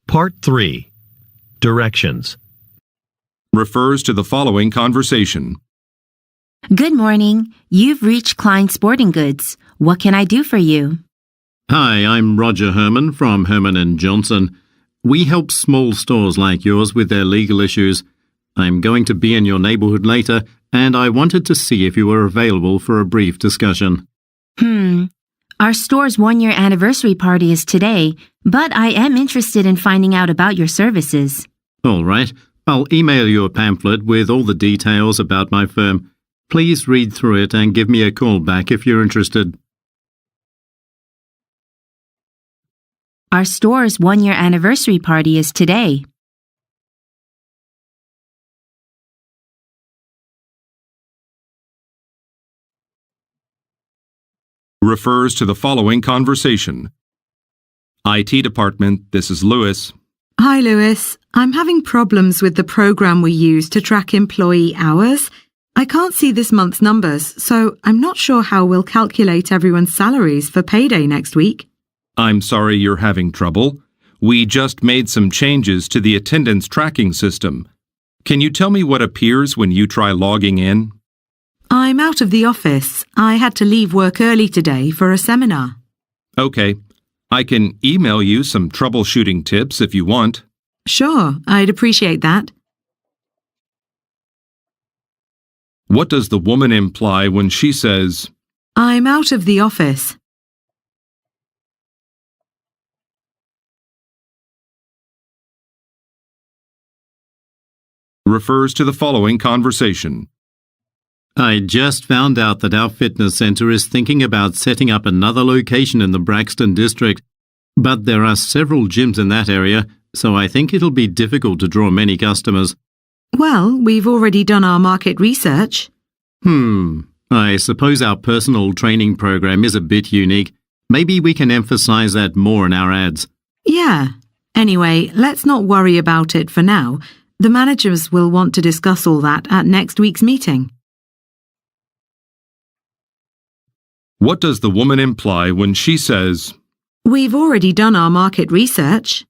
Part 3. Directions. Refers to the following conversation. Good morning. You've reached Klein Sporting Goods. What can I do for you? Hi, I'm Roger Herman from Herman & Johnson. We help small stores like yours with their legal issues. I'm going to be in your neighborhood later, and I wanted to see if you were available for a brief discussion. Our store's 1-year anniversary party is today, but I am interested in finding out about your services. All right. I'll email you a pamphlet with all the details about my firm. Please read through it and give me a call back if you're interested. Our store's 1-year anniversary party is today. Refers to the following conversation. IT department, this is Lewis. Hi, Lewis. I'm having problems with the program we use to track employee hours. I can't see this month's numbers, so I'm not sure how we'll calculate everyone's salaries for payday next week. I'm sorry you're having trouble. We just made some changes to the attendance tracking system. Can you tell me what appears when you try logging in? I'm out of the office. I had to leave work early today for a seminar. Okay. I can email you some troubleshooting tips if you want. Sure, I'd appreciate that. What does the woman imply when she says, I'm out of the office. refers to the following conversation. I just found out that our fitness center is thinking about setting up another location in the Braxton district, but there are several gyms in that area, so I think it'll be difficult to draw many customers. Well, we've already done our market research. I suppose our personal training program is a bit unique. Maybe we can emphasize that more in our ads. Yeah. Anyway, let's not worry about it for now. The managers will want to discuss all that at next week's meeting. What does the woman imply when she says, We've already done our market research.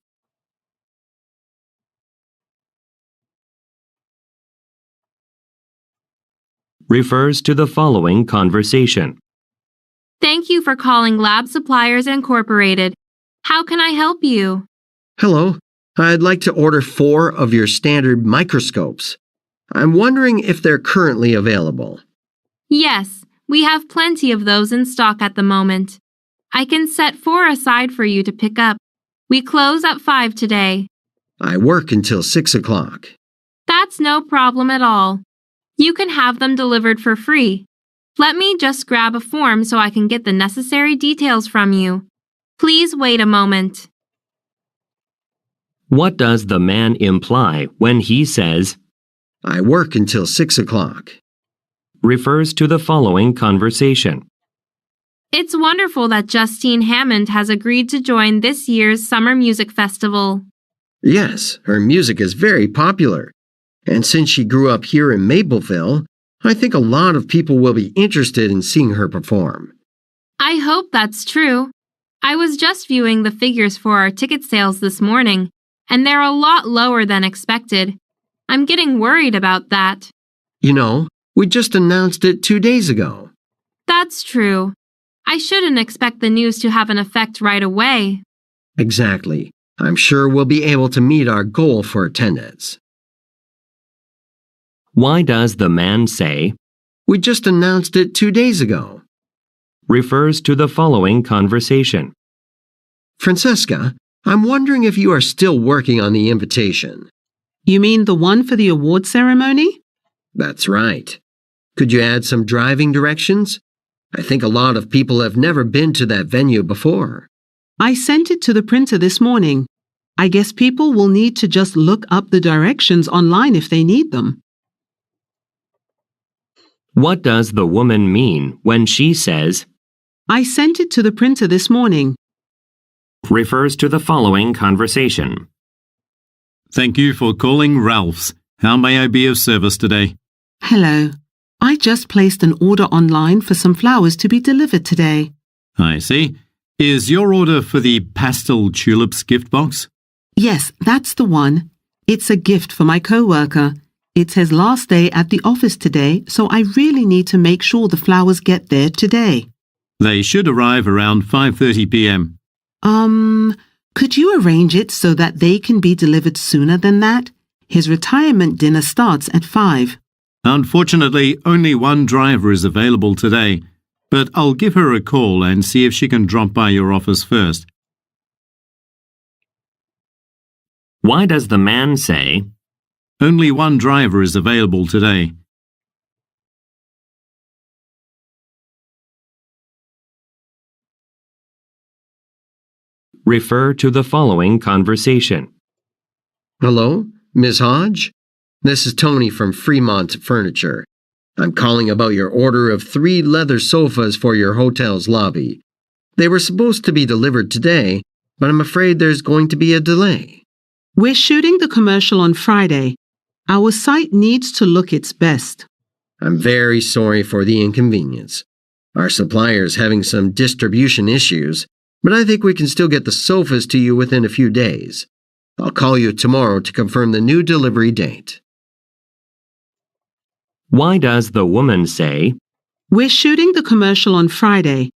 refers to the following conversation. Thank you for calling Lab Suppliers Incorporated. How can I help you? Hello, I'd like to order 4 of your standard microscopes. I'm wondering if they're currently available. Yes, we have plenty of those in stock at the moment. I can set 4 aside for you to pick up. We close at 5 today. I work until 6 o'clock. That's no problem at all. You can have them delivered for free. Let me just grab a form so I can get the necessary details from you. Please wait a moment. What does the man imply when he says, I work until 6 o'clock. refers to the following conversation. It's wonderful that Justine Hammond has agreed to join this year's Summer Music Festival. Yes, her music is very popular. And since she grew up here in Mapleville, I think a lot of people will be interested in seeing her perform. I hope that's true. I was just viewing the figures for our ticket sales this morning, and they're a lot lower than expected. I'm getting worried about that. You know, we just announced it 2 days ago. That's true. I shouldn't expect the news to have an effect right away. Exactly. I'm sure we'll be able to meet our goal for attendance. Why does the man say, We just announced it 2 days ago. refers to the following conversation. Francesca, I'm wondering if you are still working on the invitation. You mean the one for the award ceremony? That's right. Could you add some driving directions? I think a lot of people have never been to that venue before. I sent it to the printer this morning. I guess people will need to just look up the directions online if they need them. What does the woman mean when she says, I sent it to the printer this morning. refers to the following conversation. Thank you for calling Ralph's. How may I be of service today? Hello. I just placed an order online for some flowers to be delivered today. I see. Is your order for the pastel tulips gift box? Yes, that's the one. It's a gift for my coworker. It's his last day at the office today, so I really need to make sure the flowers get there today. They should arrive around 5:30 p.m. Could you arrange it so that they can be delivered sooner than that? His retirement dinner starts at 5. Unfortunately, only one driver is available today, but I'll give her a call and see if she can drop by your office first. Why does the man say, Only one driver is available today. refer to the following conversation? Hello, Ms. Hodge? This is Tony from Fremont Furniture. I'm calling about your order of 3 leather sofas for your hotel's lobby. They were supposed to be delivered today, but I'm afraid there's going to be a delay. We're shooting the commercial on Friday. Our site needs to look its best. I'm very sorry for the inconvenience. Our supplier's having some distribution issues, but I think we can still get the sofas to you within a few days. I'll call you tomorrow to confirm the new delivery date. Why does the woman say, We're shooting the commercial on Friday.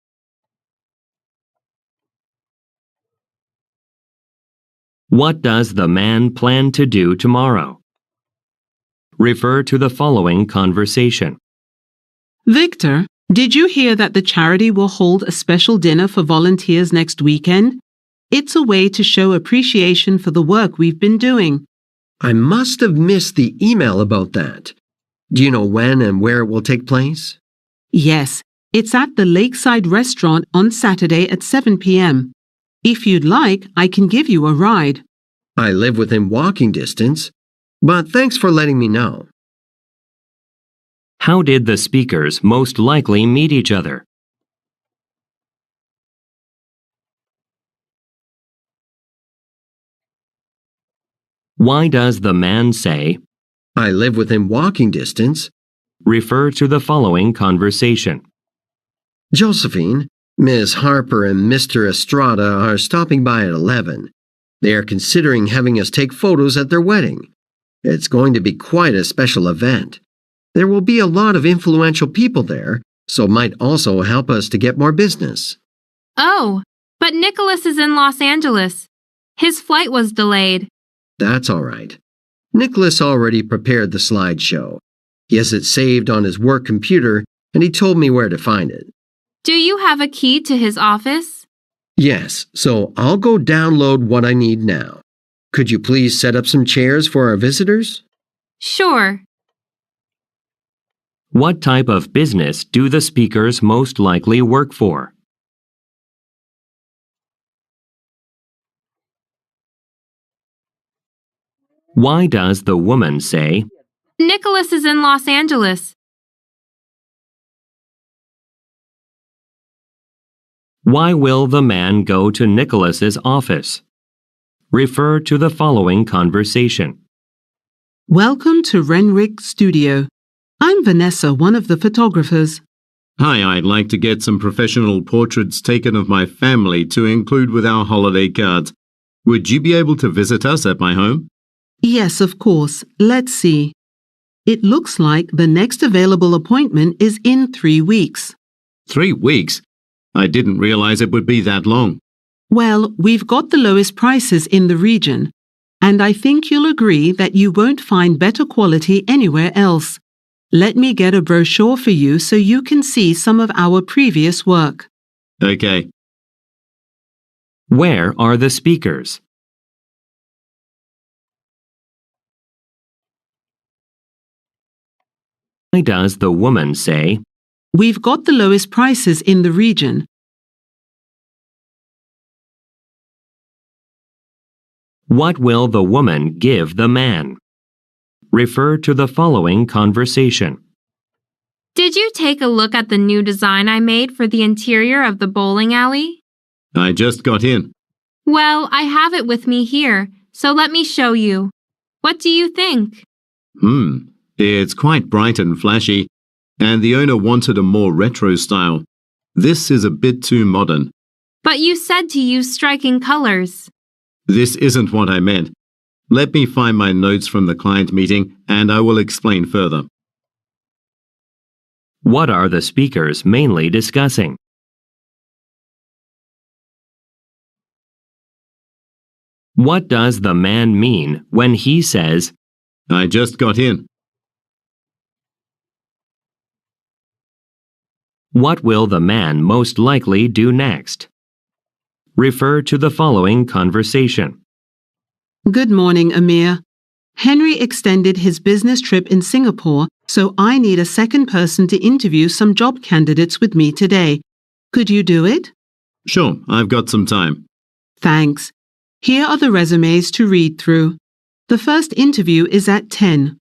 what does the man plan to do tomorrow? Refer to the following conversation. Victor, did you hear that the charity will hold a special dinner for volunteers next weekend? It's a way to show appreciation for the work we've been doing. I must have missed the email about that. Do you know when and where it will take place? Yes, it's at the Lakeside Restaurant on Saturday at 7 p.m. If you'd like, I can give you a ride. I live within walking distance, but thanks for letting me know. How did the speakers most likely meet each other? Why does the man say, I live within walking distance. refer to the following conversation? Josephine, Miss Harper and Mr. Estrada are stopping by at 11. They are considering having us take photos at their wedding. It's going to be quite a special event. There will be a lot of influential people there, so it might also help us to get more business. Oh, but Nicholas is in Los Angeles. His flight was delayed. That's all right. Nicholas already prepared the slideshow. He has it saved on his work computer, and he told me where to find it. Do you have a key to his office? Yes, so I'll go download what I need now. Could you please set up some chairs for our visitors? Sure. What type of business do the speakers most likely work for? Why does the woman say, Nicholas is in Los Angeles. why will the man go to Nicholas's office? Refer to the following conversation. Welcome to Renwick Studio. I'm Vanessa, one of the photographers. Hi, I'd like to get some professional portraits taken of my family to include with our holiday cards. Would you be able to visit us at my home? Yes, of course. Let's see. It looks like the next available appointment is in 3 weeks. 3 weeks? I didn't realize it would be that long. Well, we've got the lowest prices in the region, and I think you'll agree that you won't find better quality anywhere else. Let me get a brochure for you so you can see some of our previous work. Okay. Where are the speakers? Why does the woman say, We've got the lowest prices in the region. what will the woman give the man? Refer to the following conversation. Did you take a look at the new design I made for the interior of the bowling alley? I just got in. Well, I have it with me here, so let me show you. What do you think? It's quite bright and flashy, and the owner wanted a more retro style. This is a bit too modern. But you said to use striking colors. This isn't what I meant. Let me find my notes from the client meeting and I will explain further. What are the speakers mainly discussing? What does the man mean when he says, I just got in. what will the man most likely do next? Refer to the following conversation. Good morning, Amir. Henry extended his business trip in Singapore, so I need a second person to interview some job candidates with me today. Could you do it? Sure, I've got some time. Thanks. Here are the resumes to read through. The first interview is at 10.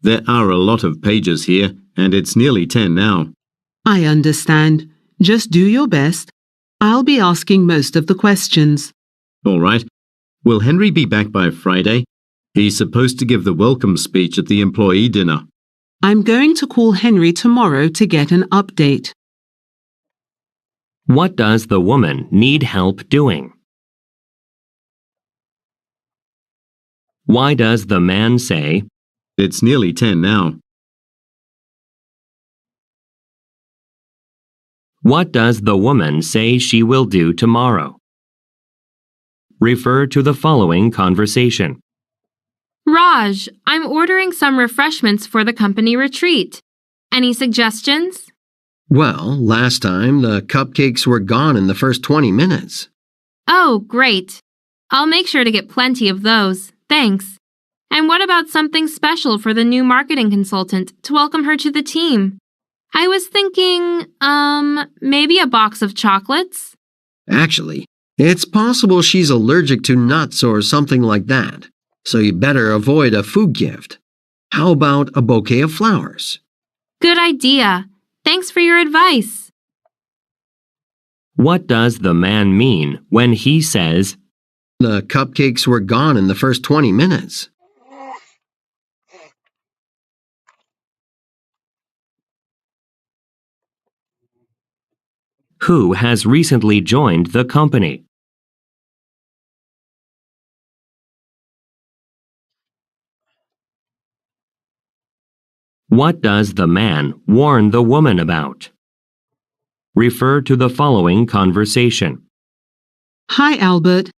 There are a lot of pages here, and it's nearly 10 now. I understand. Just do your best. I'll be asking most of the questions. All right. Will Henry be back by Friday? He's supposed to give the welcome speech at the employee dinner. I'm going to call Henry tomorrow to get an update. What does the woman need help doing? Why does the man say, It's nearly 10 now. what does the woman say she will do tomorrow? Refer to the following conversation. Raj, I'm ordering some refreshments for the company retreat. Any suggestions? Well, last time the cupcakes were gone in the first 20 minutes. Oh, great. I'll make sure to get plenty of those. Thanks. And what about something special for the new marketing consultant to welcome her to the team? I was thinking, maybe a box of chocolates? Actually, it's possible she's allergic to nuts or something like that, so you better avoid a food gift. How about a bouquet of flowers? Good idea. Thanks for your advice. What does the man mean when he says, The cupcakes were gone in the first 20 minutes. who has recently joined the company? What does the man warn the woman about? Refer to the following conversation. Hi, Albert.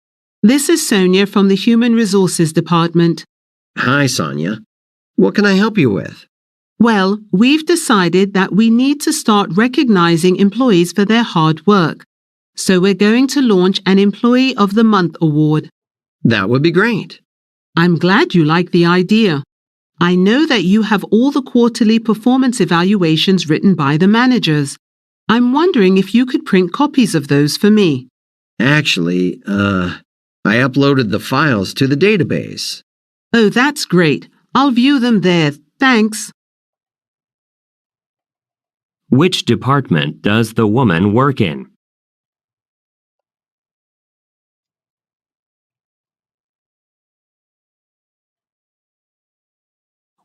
This is Sonia from the Human Resources Department. Hi, Sonia. What can I help you with? Well, we've decided that we need to start recognizing employees for their hard work. So we're going to launch an Employee of the Month award. That would be great. I'm glad you like the idea. I know that you have all the quarterly performance evaluations written by the managers. I'm wondering if you could print copies of those for me. Actually, I uploaded the files to the database. Oh, that's great. I'll view them there. Thanks. Which department does the woman work in?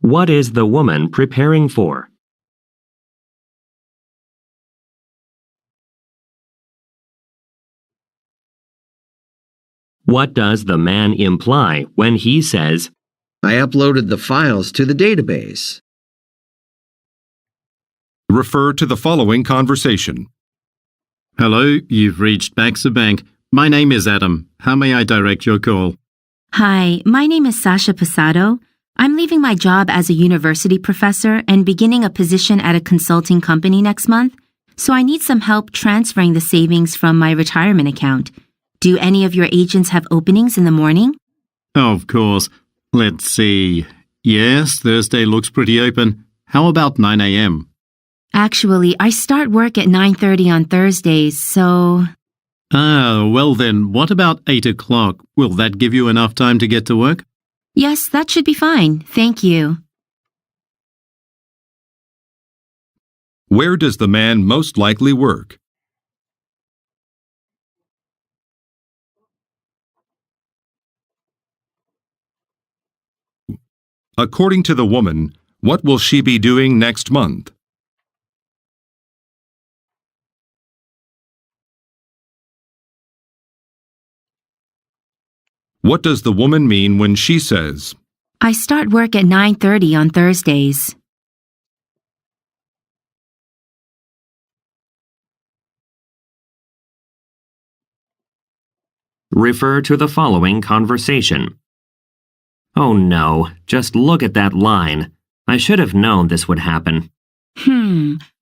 What is the woman preparing for? What does the man imply when he says, I uploaded the files to the database? Refer to the following conversation. Hello, you've reached Baxter Bank. My name is Adam. How may I direct your call? Hi, my name is Sasha Posado. I'm leaving my job as a university professor and beginning a position at a consulting company next month, so I need some help transferring the savings from my retirement account. Do any of your agents have openings in the morning? Of course. Let's see. Yes, Thursday looks pretty open. How about 9 a.m.? Actually, I start work at 9:30 on Thursdays, so... Well then, what about 8 o'clock? Will that give you enough time to get to work? Yes, that should be fine. Thank you. Where does the man most likely work? According to the woman, what will she be doing next month? What does the woman mean when she says, I start work at 9:30 on Thursdays. Refer to the following conversation. Oh no, just look at that line. I should have known this would happen.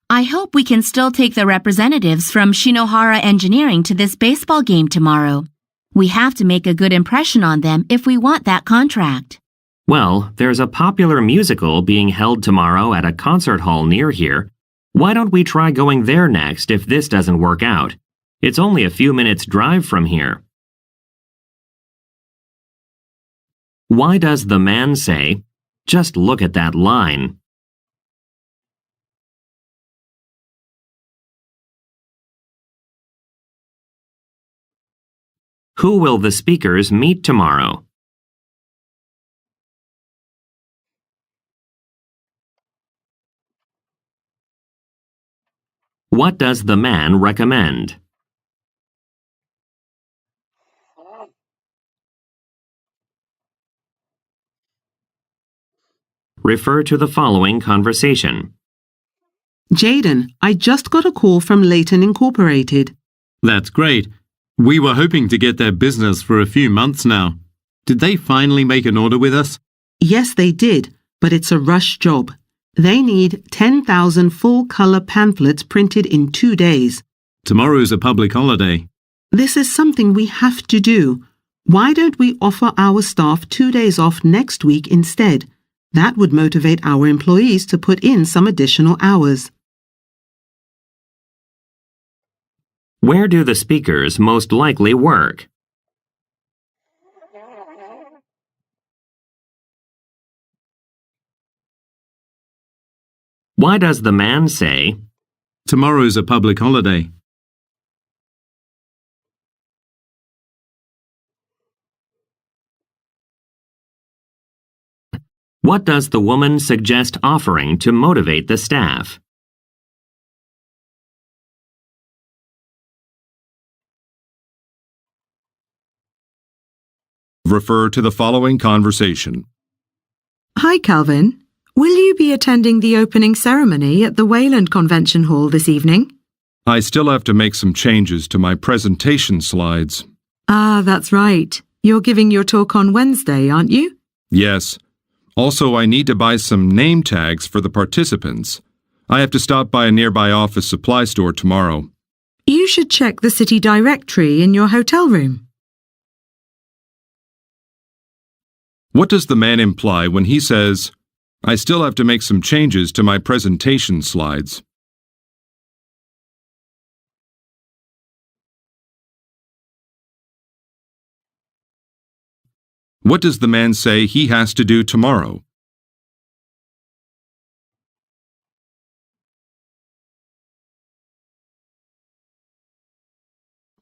I hope we can still take the representatives from Shinohara Engineering to this baseball game tomorrow. We have to make a good impression on them if we want that contract. Well, there's a popular musical being held tomorrow at a concert hall near here. Why don't we try going there next if this doesn't work out? It's only a few minutes' drive from here. Why does the man say, just look at that line? Who will the speakers meet tomorrow? What does the man recommend? Refer to the following conversation. Jaden, I just got a call from Leighton Incorporated. That's great. We were hoping to get their business for a few months now. Did they finally make an order with us? Yes, they did, but it's a rush job. They need 10,000 full-color pamphlets printed in 2 days. Tomorrow's a public holiday. This is something we have to do. Why don't we offer our staff 2 days off next week instead? That would motivate our employees to put in some additional hours. Where do the speakers most likely work? Why does the man say, Tomorrow's a public holiday. what does the woman suggest offering to motivate the staff? refer to the following conversation. Hi, Calvin. Will you be attending the opening ceremony at the Wayland Convention Hall this evening? I still have to make some changes to my presentation slides. Ah, that's right. You're giving your talk on Wednesday, aren't you? Yes. Also, I need to buy some name tags for the participants. I have to stop by a nearby office supply store tomorrow. You should check the city directory in your hotel room. What does the man imply when he says, I still have to make some changes to my presentation slides? What does the man say he has to do tomorrow?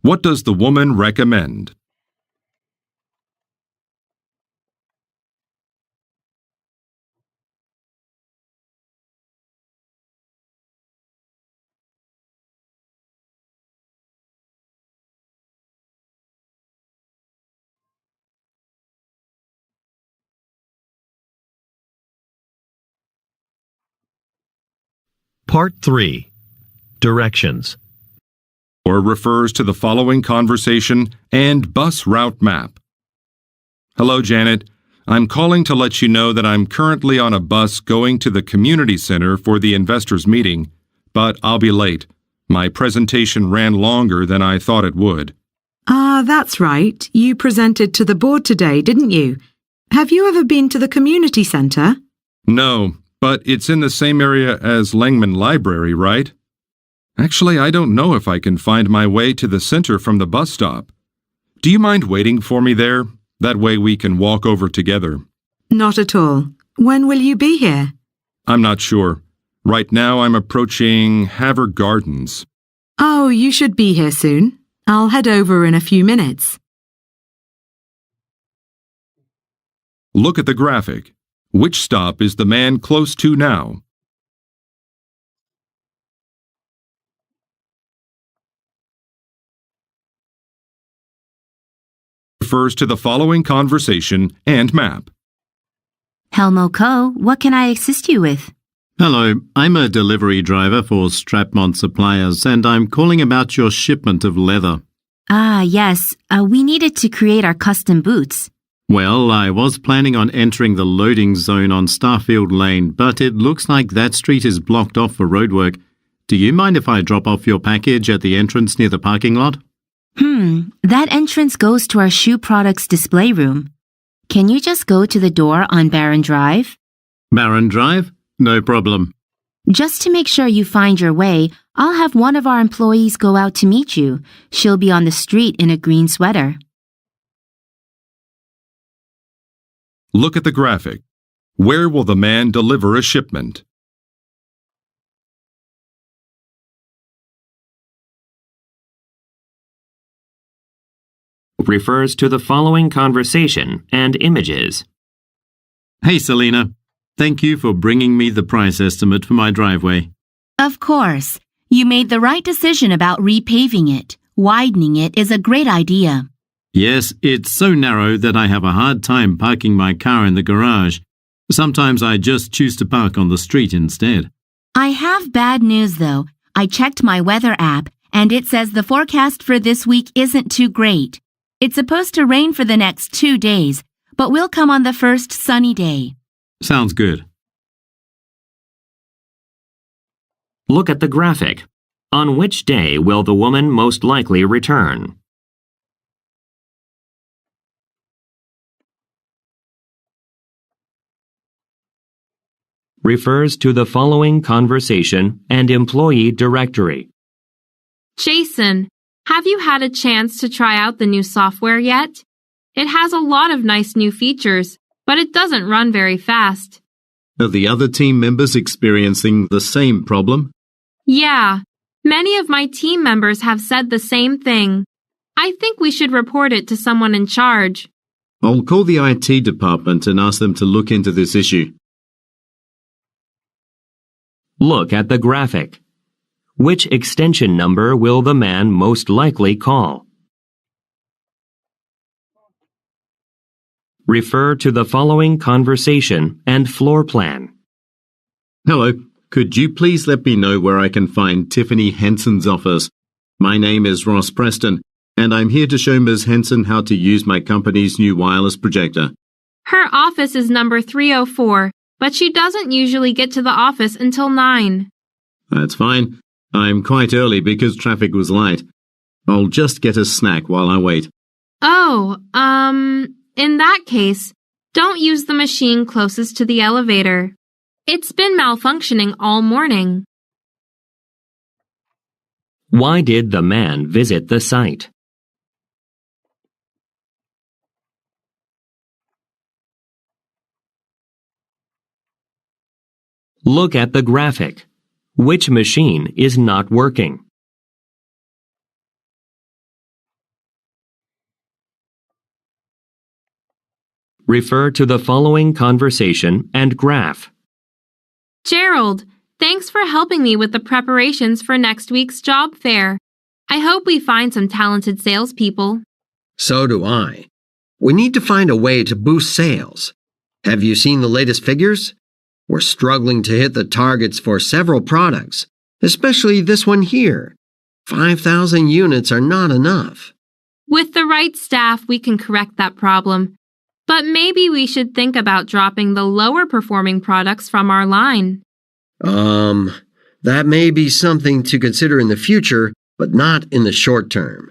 What does the woman recommend? Part 3. Directions. Or refers to the following conversation and bus route map. Hello, Janet. I'm calling to let you know that I'm currently on a bus going to the community center for the investors meeting, but I'll be late. My presentation ran longer than I thought it would. Ah, that's right. You presented to the board today, didn't you? Have you ever been to the community center? No, but it's in the same area as Langman Library, right? Actually, I don't know if I can find my way to the center from the bus stop. Do you mind waiting for me there? That way we can walk over together. Not at all. When will you be here? I'm not sure. Right now I'm approaching Haver Gardens. Oh, you should be here soon. I'll head over in a few minutes. Look at the graphic. Which stop is the man close to now? refers to the following conversation and map. Helmo Co., what can I assist you with? Hello, I'm a delivery driver for Strapmont Suppliers and I'm calling about your shipment of leather. Ah, yes. We needed to create our custom boots. Well, I was planning on entering the loading zone on Starfield Lane, but it looks like that street is blocked off for roadwork. Do you mind if I drop off your package at the entrance near the parking lot? That entrance goes to our shoe products display room. Can you just go to the door on Barron Drive? Barron Drive? No problem. Just to make sure you find your way, I'll have one of our employees go out to meet you. She'll be on the street in a green sweater. Look at the graphic. Where will the man deliver a shipment? Refers to the following conversation and images. Hey, Selena. Thank you for bringing me the price estimate for my driveway. Of course. You made the right decision about repaving it. Widening it is a great idea. Yes, it's so narrow that I have a hard time parking my car in the garage. Sometimes I just choose to park on the street instead. I have bad news, though. I checked my weather app, and it says the forecast for this week isn't too great. It's supposed to rain for the next 2 days, but we'll come on the first sunny day. Sounds good. Look at the graphic. On which day will the woman most likely return? Refers to the following conversation and employee directory. Jason, have you had a chance to try out the new software yet? It has a lot of nice new features, but it doesn't run very fast. Are the other team members experiencing the same problem? Yeah, many of my team members have said the same thing. I think we should report it to someone in charge. I'll call the IT department and ask them to look into this issue. Look at the graphic. Which extension number will the man most likely call? Refer to the following conversation and floor plan. Hello, could you please let me know where I can find Tiffany Henson's office? My name is Ross Preston, and I'm here to show Ms. Henson how to use my company's new wireless projector. Her office is number 304, but she doesn't usually get to the office until 9. That's fine. I'm quite early because traffic was light. I'll just get a snack while I wait. Oh, in that case, don't use the machine closest to the elevator. It's been malfunctioning all morning. Why did the man visit the site? Look at the graphic. Which machine is not working? Refer to the following conversation and graph. Gerald, thanks for helping me with the preparations for next week's job fair. I hope we find some talented salespeople. So do I. We need to find a way to boost sales. Have you seen the latest figures? We're struggling to hit the targets for several products, especially this one here. 5,000 units are not enough. With the right staff, we can correct that problem. But maybe we should think about dropping the lower performing products from our line. That may be something to consider in the future, but not in the short term.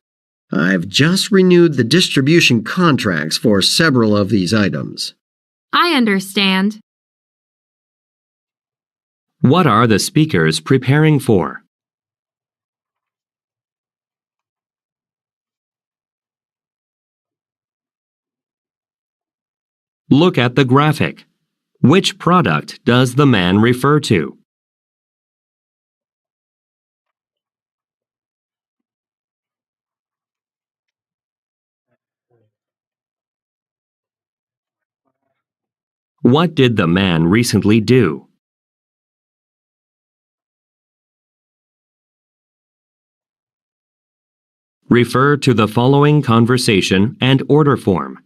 I've just renewed the distribution contracts for several of these items. I understand. What are the speakers preparing for? Look at the graphic. Which product does the man refer to? What did the man recently do? Refer to the following conversation and order form.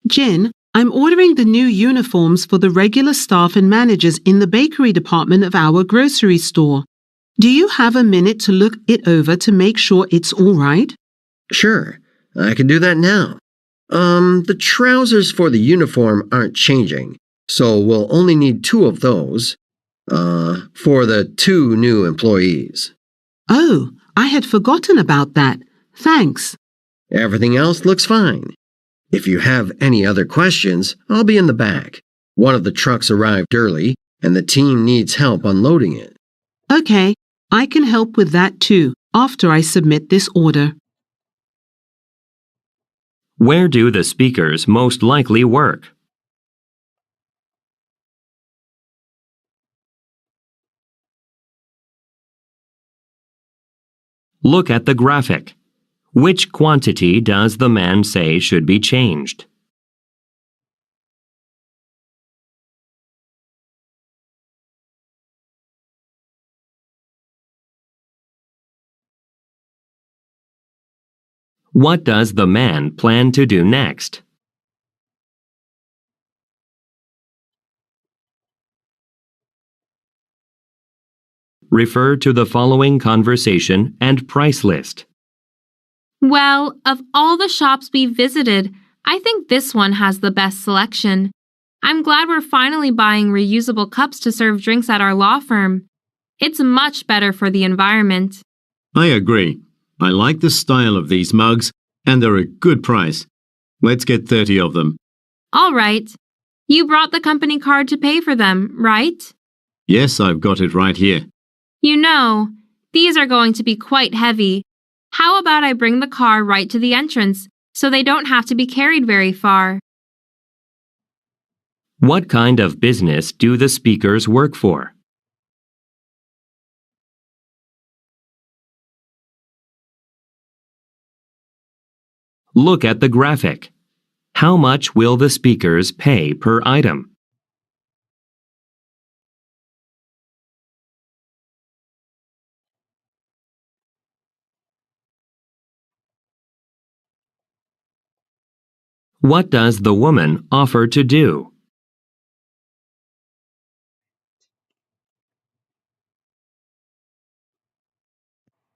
Jin, I'm ordering the new uniforms for the regular staff and managers in the bakery department of our grocery store. Do you have a minute to look it over to make sure it's all right? Sure, I can do that now. The trousers for the uniform aren't changing, so we'll only need 2 of those, for the 2 new employees. Oh, I had forgotten about that. Thanks. Everything else looks fine. If you have any other questions, I'll be in the back. One of the trucks arrived early, and the team needs help unloading it. Okay, I can help with that too, after I submit this order. Where do the speakers most likely work? Look at the graphic. Which quantity does the man say should be changed? What does the man plan to do next? Refer to the following conversation and price list. Well, of all the shops we've visited, I think this one has the best selection. I'm glad we're finally buying reusable cups to serve drinks at our law firm. It's much better for the environment. I agree. I like the style of these mugs, and they're a good price. Let's get 30 of them. All right. You brought the company card to pay for them, right? Yes, I've got it right here. You know, these are going to be quite heavy. How about I bring the car right to the entrance, so they don't have to be carried very far? What kind of business do the speakers work for? Look at the graphic. How much will the speakers pay per item? What does the woman offer to do?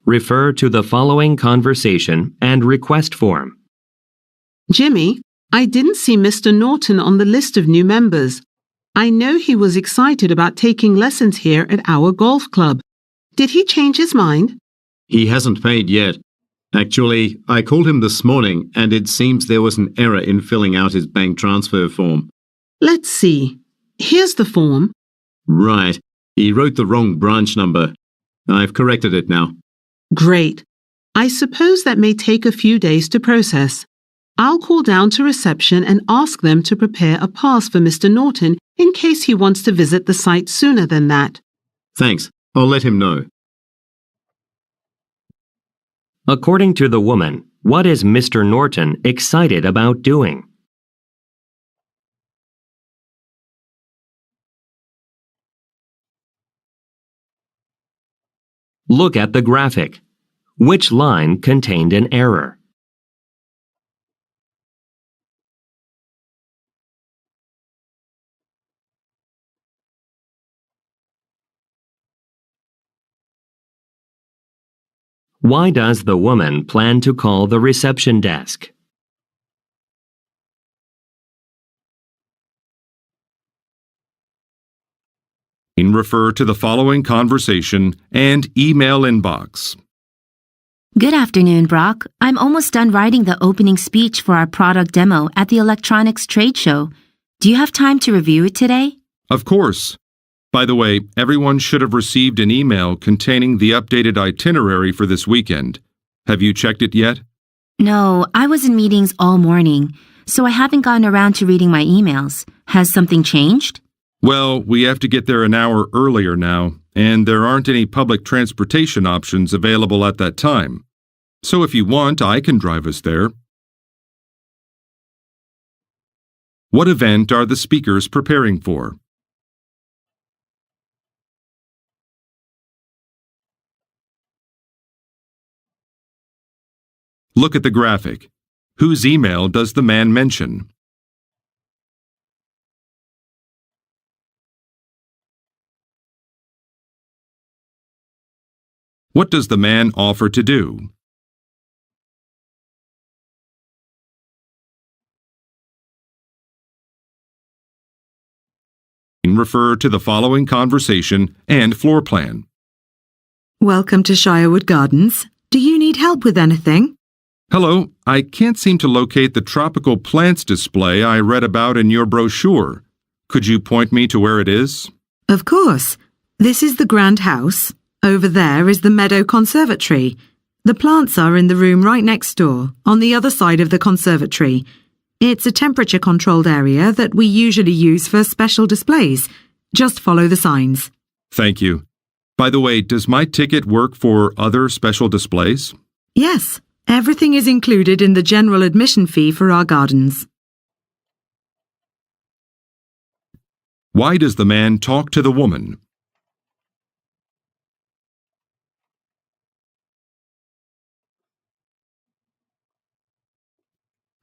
Refer to the following conversation and request form. Jimmy, I didn't see Mr. Norton on the list of new members. I know he was excited about taking lessons here at our golf club. Did he change his mind? He hasn't paid yet. Actually, I called him this morning, and it seems there was an error in filling out his bank transfer form. Let's see. Here's the form. Right. He wrote the wrong branch number. I've corrected it now. Great. I suppose that may take a few days to process. I'll call down to reception and ask them to prepare a pass for Mr. Norton in case he wants to visit the site sooner than that. Thanks. I'll let him know. According to the woman, what is Mr. Norton excited about doing? Look at the graphic. Which line contained an error? Why does the woman plan to call the reception desk? Refer to the following conversation and email inbox. Good afternoon, Brock. I'm almost done writing the opening speech for our product demo at the electronics trade show. Do you have time to review it today? Of course. By the way, everyone should have received an email containing the updated itinerary for this weekend. Have you checked it yet? No, I was in meetings all morning, so I haven't gotten around to reading my emails. Has something changed? Well, we have to get there an hour earlier now, and there aren't any public transportation options available at that time. So if you want, I can drive us there. What event are the speakers preparing for? Look at the graphic. Whose email does the man mention? What does the man offer to do? Refer to the following conversation and floor plan. Welcome to Shirewood Gardens. Do you need help with anything? Hello, I can't seem to locate the tropical plants display I read about in your brochure. Could you point me to where it is? Of course. This is the Grand House. Over there is the Meadow Conservatory. The plants are in the room right next door, on the other side of the conservatory. It's a temperature-controlled area that we usually use for special displays. Just follow the signs. Thank you. By the way, does my ticket work for other special displays? Yes, everything is included in the general admission fee for our gardens. Why does the man talk to the woman?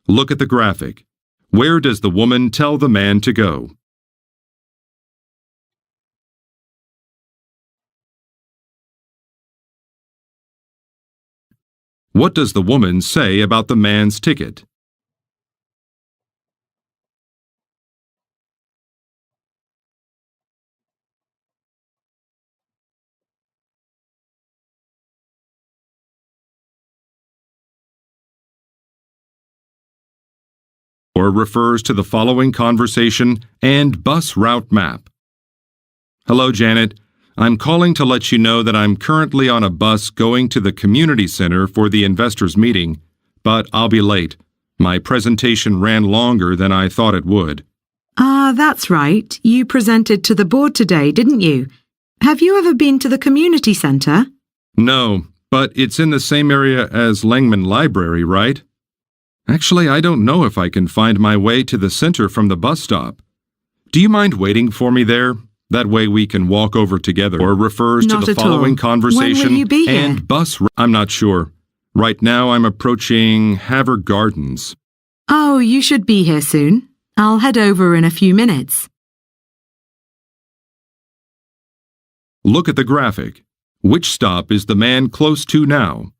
Look at the graphic. Where does the woman tell the man to go? What does the woman say about the man's ticket? Or refers to the following conversation and bus route map. Hello, Janet. I'm calling to let you know that I'm currently on a bus going to the community center for the investors meeting, but I'll be late. My presentation ran longer than I thought it would. That's right. You presented to the board today, didn't you? Have you ever been to the community center? No, but it's in the same area as Langman Library, right? Actually, I don't know if I can find my way to the center from the bus stop. Do you mind waiting for me there? That way we can walk over together. Or refers Not to the at following all. conversation When will you be here? and bus. I'm not sure. Right now I'm approaching Haver Gardens. Oh, you should be here soon. I'll head over in a few minutes. Look at the graphic. Which stop is the man close to now?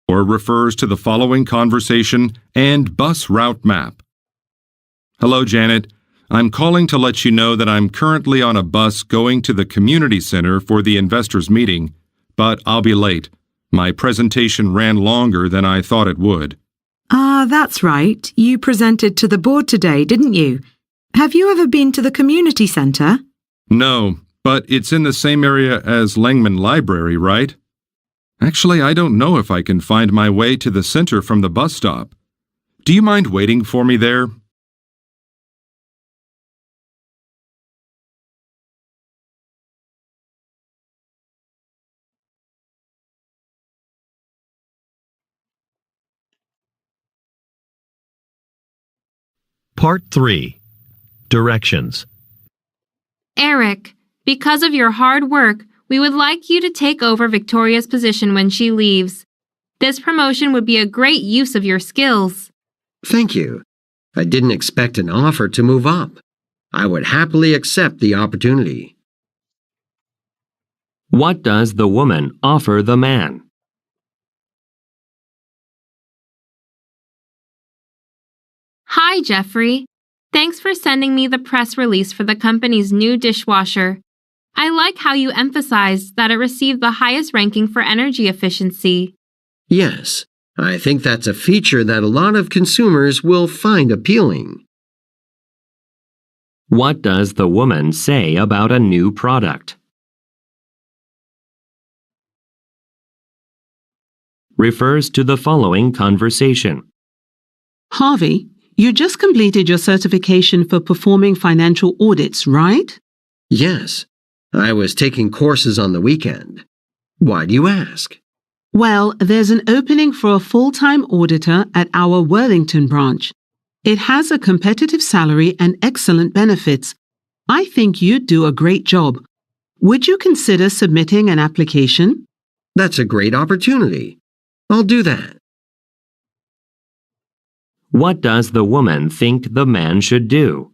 Or refers to the following conversation and bus route map. Hello, Janet. I'm calling to let you know that I'm currently on a bus going to the community center for the investors meeting, but I'll be late. My presentation ran longer than I thought it would. That's right. You presented to the board today, didn't you? Have you ever been to the community center? No, but it's in the same area as Langman Library, right? Actually, I don't know if I can find my way to the center from the bus stop. Do you mind waiting for me there? Part 3. Directions. Eric, because of your hard work, we would like you to take over Victoria's position when she leaves. This promotion would be a great use of your skills. Thank you. I didn't expect an offer to move up. I would happily accept the opportunity. What does the woman offer the man? Hi, Jeffrey. Thanks for sending me the press release for the company's new dishwasher. I like how you emphasized that it received the highest ranking for energy efficiency. Yes, I think that's a feature that a lot of consumers will find appealing. What does the woman say about a new product? Refers to the following conversation. Harvey, you just completed your certification for performing financial audits, right? Yes, I was taking courses on the weekend. Why do you ask? Well, there's an opening for a full-time auditor at our Worthington branch. It has a competitive salary and excellent benefits. I think you'd do a great job. Would you consider submitting an application? That's a great opportunity. I'll do that. What does the woman think the man should do?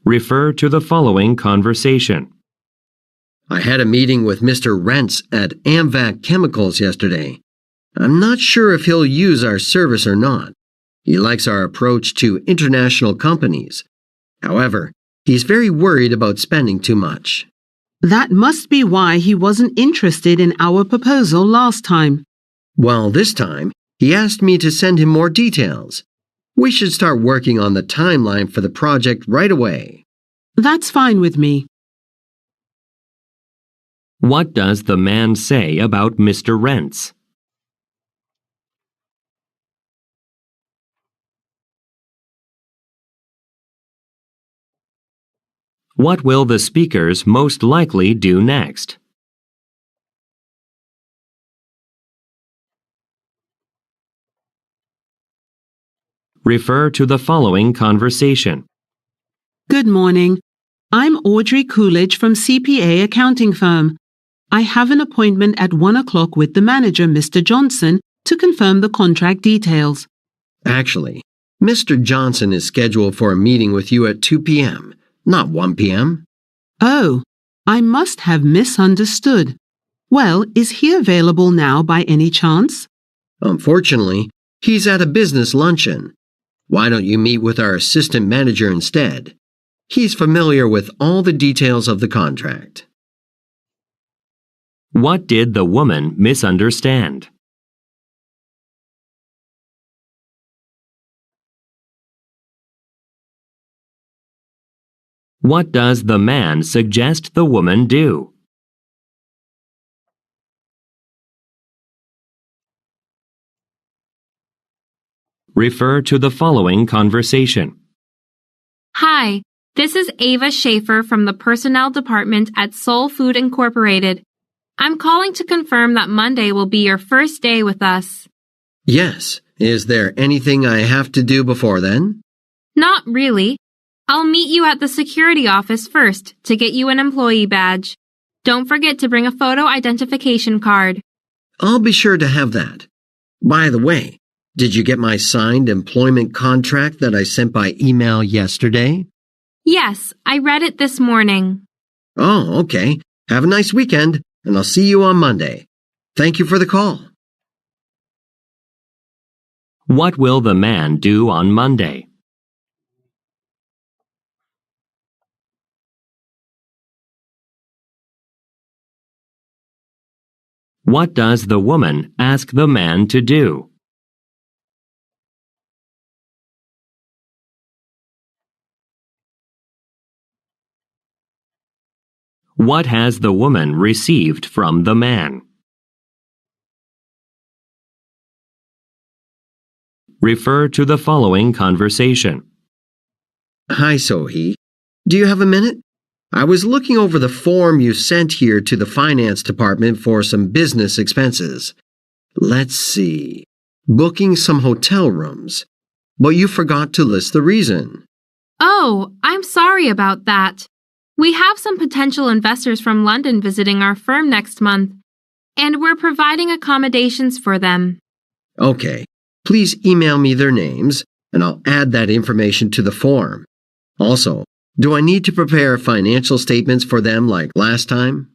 Refer to the following conversation. I had a meeting with Mr. Rentz at AMVAC Chemicals yesterday. I'm not sure if he'll use our service or not. He likes our approach to international companies. However, he's very worried about spending too much. That must be why he wasn't interested in our proposal last time. Well, this time, he asked me to send him more details. We should start working on the timeline for the project right away. That's fine with me. What does the man say about Mr. Rentz? What will the speakers most likely do next? Refer to the following conversation. Good morning. I'm Audrey Coolidge from CPA accounting firm. I have an appointment at 1 o'clock with the manager, Mr. Johnson, to confirm the contract details. Actually, Mr. Johnson is scheduled for a meeting with you at 2 p.m., not 1 p.m. Oh, I must have misunderstood. Well, is he available now by any chance? Unfortunately, he's at a business luncheon. Why don't you meet with our assistant manager instead? He's familiar with all the details of the contract. What did the woman misunderstand? What does the man suggest the woman do? Refer to the following conversation. Hi, this is Ava Schaefer from the Personnel Department at Soul Food Incorporated. I'm calling to confirm that Monday will be your first day with us. Yes. Is there anything I have to do before then? Not really. I'll meet you at the security office first to get you an employee badge. Don't forget to bring a photo identification card. I'll be sure to have that. By the way, did you get my signed employment contract that I sent by email yesterday? Yes, I read it this morning. Oh, okay. Have a nice weekend, and I'll see you on Monday. Thank you for the call. What will the man do on Monday? What does the woman ask the man to do? What has the woman received from the man? Refer to the following conversation. Hi, Sohee. Do you have a minute? I was looking over the form you sent here to the finance department for some business expenses. Let's see. Booking some hotel rooms. But you forgot to list the reason. Oh, I'm sorry about that. We have some potential investors from London visiting our firm next month, and we're providing accommodations for them. Okay. Please email me their names, and I'll add that information to the form. Also, do I need to prepare financial statements for them like last time?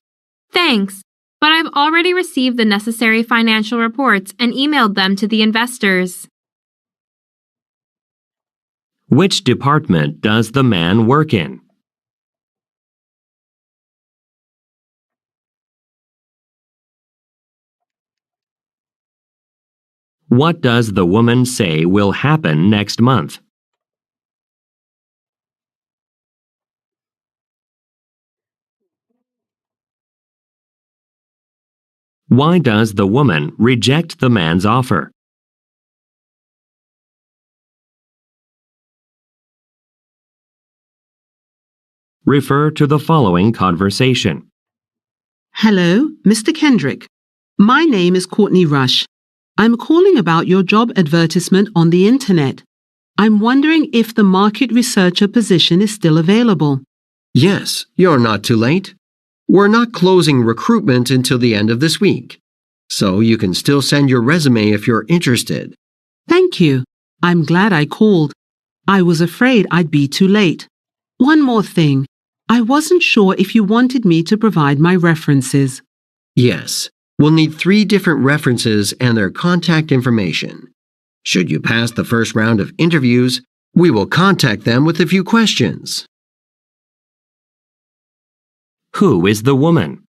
Thanks, but I've already received the necessary financial reports and emailed them to the investors. Which department does the man work in? What does the woman say will happen next month? Why does the woman reject the man's offer? Refer to the following conversation. Hello, Mr. Kendrick. My name is Courtney Rush. I'm calling about your job advertisement on the internet. I'm wondering if the market researcher position is still available. Yes, you're not too late. We're not closing recruitment until the end of this week, so you can still send your resume if you're interested. Thank you. I'm glad I called. I was afraid I'd be too late. One more thing. I wasn't sure if you wanted me to provide my references. Yes, we'll need 3 different references and their contact information. Should you pass the first round of interviews, we will contact them with a few questions. Who is the woman?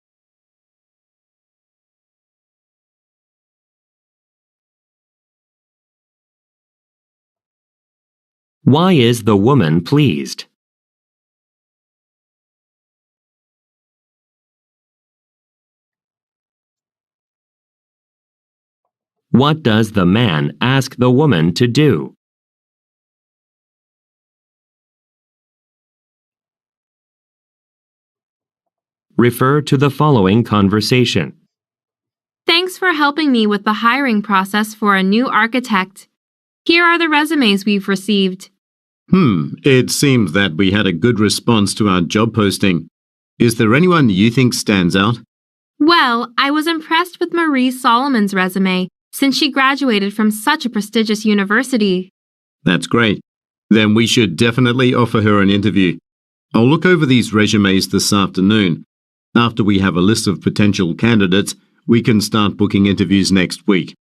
Why is the woman pleased? What does the man ask the woman to do? Refer to the following conversation. Thanks for helping me with the hiring process for a new architect. Here are the resumes we've received. It seems that we had a good response to our job posting. Is there anyone you think stands out? Well, I was impressed with Marie Solomon's resume since she graduated from such a prestigious university. That's great. Then we should definitely offer her an interview. I'll look over these resumes this afternoon. After we have a list of potential candidates, we can start booking interviews next week.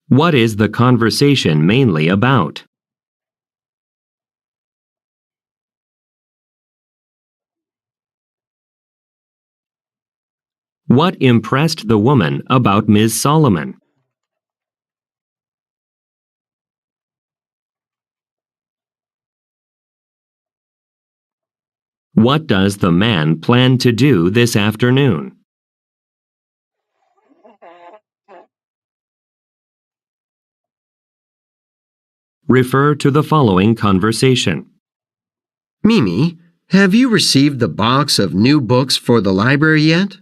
What is the conversation mainly about? What impressed the woman about Ms. Solomon? What does the man plan to do this afternoon? Refer to the following conversation. Mimi, have you received the box of new books for the library yet?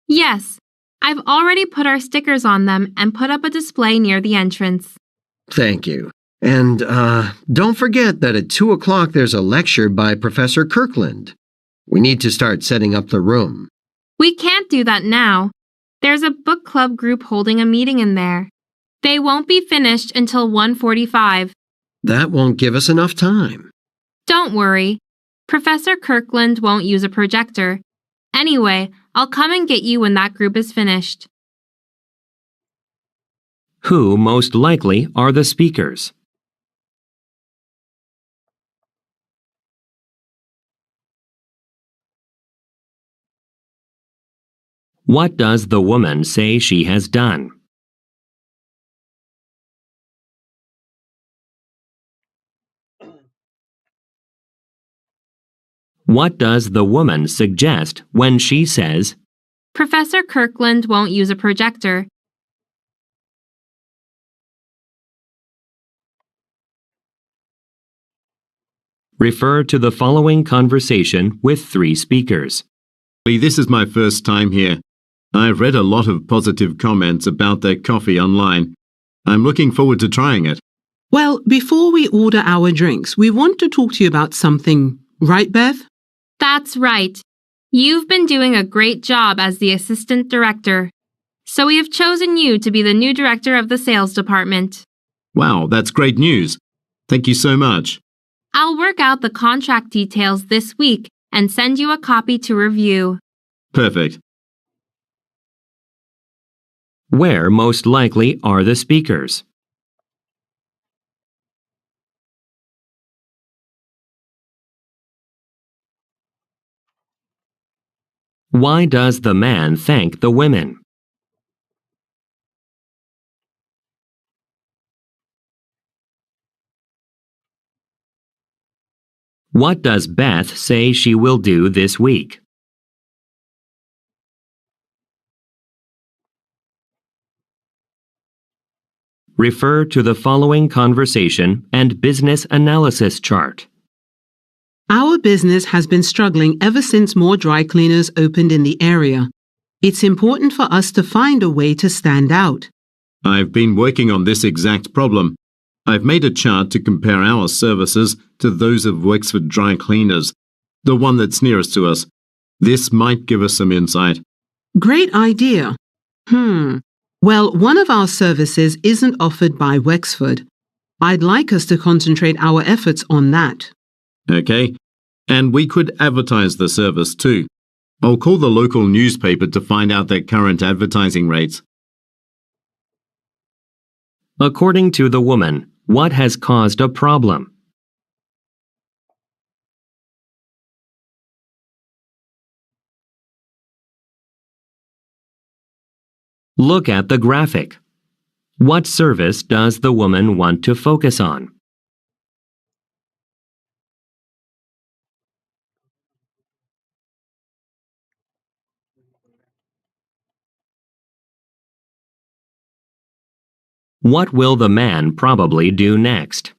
Yes, I've already put our stickers on them and put up a display near the entrance. Thank you. And, don't forget that at 2 o'clock there's a lecture by Professor Kirkland. We need to start setting up the room. We can't do that now. There's a book club group holding a meeting in there. They won't be finished until 1:45. That won't give us enough time. Don't worry. Professor Kirkland won't use a projector. Anyway, I'll come and get you when that group is finished. Who most likely are the speakers? What does the woman say she has done? What does the woman suggest when she says, Professor Kirkland won't use a projector. refer to the following conversation with 3 speakers. This is my first time here. I've read a lot of positive comments about their coffee online. I'm looking forward to trying it. Well, before we order our drinks, we want to talk to you about something, right, Beth? That's right. You've been doing a great job as the assistant director. So we have chosen you to be the new director of the sales department. Wow, that's great news. Thank you so much. I'll work out the contract details this week and send you a copy to review. Perfect. Where most likely are the speakers? Why does the man thank the women? What does Beth say she will do this week? Refer to the following conversation and business analysis chart. Our business has been struggling ever since more dry cleaners opened in the area. It's important for us to find a way to stand out. I've been working on this exact problem. I've made a chart to compare our services to those of Wexford Dry Cleaners, the one that's nearest to us. This might give us some insight. Great idea. Well, one of our services isn't offered by Wexford. I'd like us to concentrate our efforts on that. Okay, and we could advertise the service too. I'll call the local newspaper to find out their current advertising rates. According to the woman, what has caused a problem? Look at the graphic. What service does the woman want to focus on? What will the man probably do next?